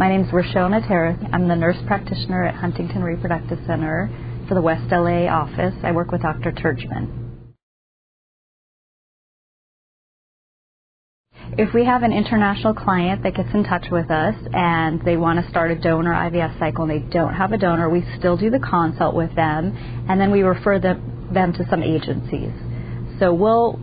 My name is Rishona. I'm the nurse practitioner at Huntington Reproductive Center for the West LA office. I work with Dr. Turgeman. If we have an international client that gets in touch with us and they want to start a donor IVF cycle and they don't have a donor, we still do the consult with them, and then we refer them to some agencies. So we'll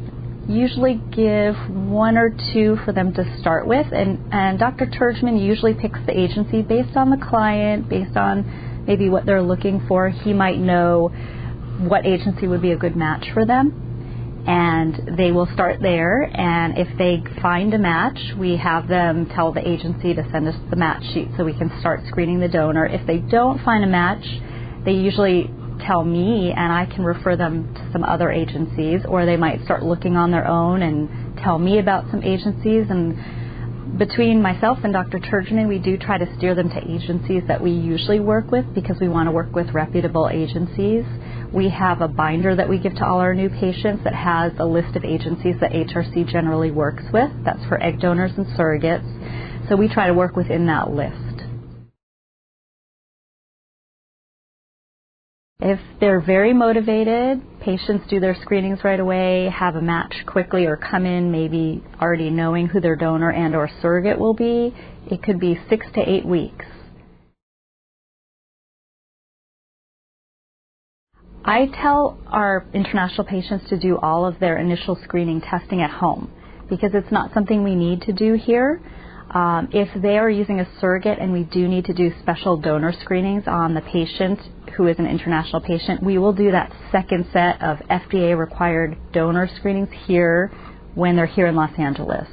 usually give one or two for them to start with, and Dr. Turgeman usually picks the agency based on the client, based on maybe what they're looking for. He might know what agency would be a good match for them, and they will start there, and if they find a match, we have them tell the agency to send us the match sheet so we can start screening the donor. If they don't find a match, they usually tell me and I can refer them to some other agencies, or they might start looking on their own and tell me about some agencies. And between myself and Dr. Turgeman, we do try to steer them to agencies that we usually work with because we want to work with reputable agencies. We have a binder that we give to all our new patients that has a list of agencies that HRC generally works with. That's for egg donors and surrogates. So we try to work within that list. If they're very motivated, patients do their screenings right away, have a match quickly, or come in maybe already knowing who their donor and or surrogate will be, it could be 6 to 8 weeks. I tell our international patients to do all of their initial screening testing at home because it's not something we need to do here. If they are using a surrogate and we do need to do special donor screenings on the patient who is an international patient, we will do that second set of FDA-required donor screenings here when they're here in Los Angeles.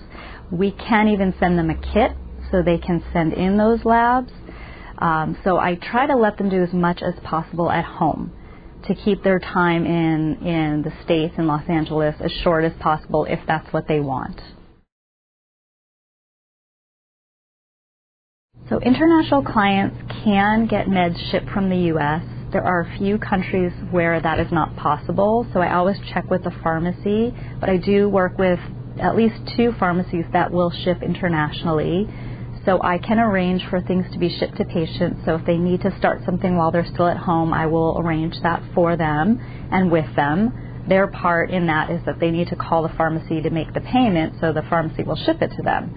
We can even send them a kit so they can send in those labs. So I try to let them do as much as possible at home to keep their time in the States, in Los Angeles, as short as possible if that's what they want. So international clients can get meds shipped from the U.S. There are a few countries where that is not possible, so I always check with the pharmacy, but I do work with at least 2 pharmacies that will ship internationally. So I can arrange for things to be shipped to patients. So if they need to start something while they're still at home, I will arrange that for them and with them. Their part in that is that they need to call the pharmacy to make the payment, so the pharmacy will ship it to them.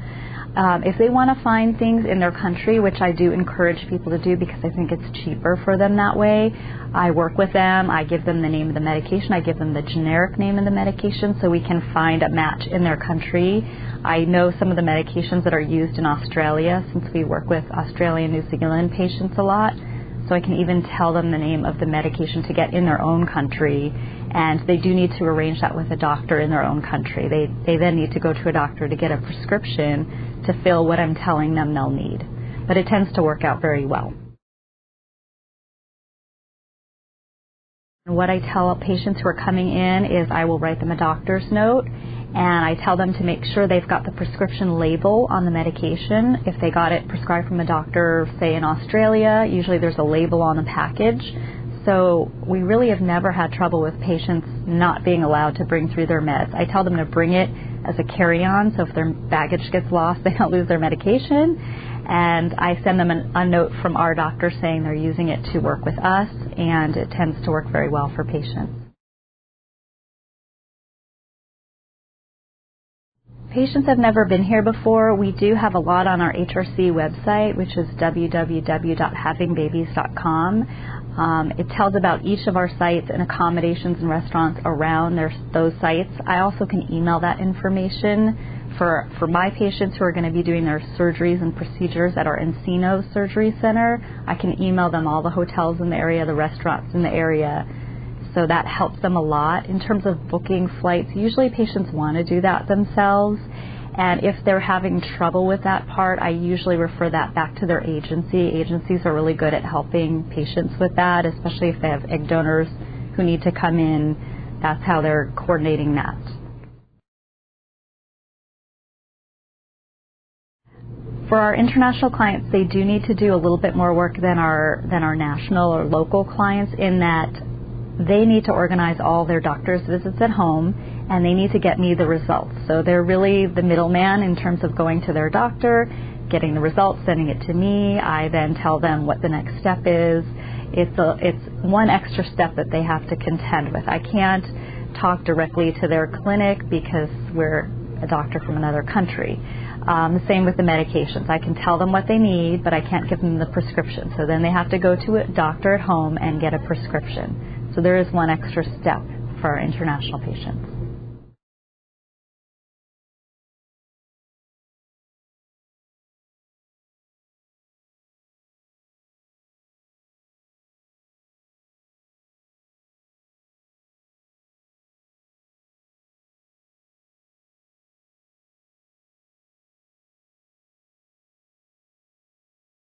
If they want to find things in their country, which I do encourage people to do because I think it's cheaper for them that way, I work with them, I give them the name of the medication, I give them the generic name of the medication so we can find a match in their country. I know some of the medications that are used in Australia since we work with Australian and New Zealand patients a lot. So I can even tell them the name of the medication to get in their own country, and they do need to arrange that with a doctor in their own country. They then need to go to a doctor to get a prescription to fill what I'm telling them they'll need. But it tends to work out very well. What I tell patients who are coming in is I will write them a doctor's note, and I tell them to make sure they've got the prescription label on the medication. If they got it prescribed from a doctor, say in Australia, usually there's a label on the package. So we really have never had trouble with patients not being allowed to bring through their meds. I tell them to bring it as a carry-on, so if their baggage gets lost, they don't lose their medication. And I send them a note from our doctor saying they're using it to work with us, and it tends to work very well for patients. Patients have never been here before. We do have a lot on our HRC website, which is www.havingbabies.com. It tells about each of our sites and accommodations and restaurants around those sites. I also can email that information for my patients who are going to be doing their surgeries and procedures at our Encino Surgery Center. I can email them all the hotels in the area, the restaurants in the area. So that helps them a lot. In terms of booking flights, usually patients want to do that themselves. And if they're having trouble with that part, I usually refer that back to their agency. Agencies are really good at helping patients with that, especially if they have egg donors who need to come in. That's how they're coordinating that. For our international clients, they do need to do a little bit more work than our national or local clients in that they need to organize all their doctor's visits at home, and they need to get me the results. So they're really the middleman in terms of going to their doctor, getting the results, sending it to me. I then tell them what the next step is. It's one extra step that they have to contend with. I can't talk directly to their clinic because we're a doctor from another country. The same with the medications. I can tell them what they need, but I can't give them the prescription. So then they have to go to a doctor at home and get a prescription. So there is one extra step for our international patients.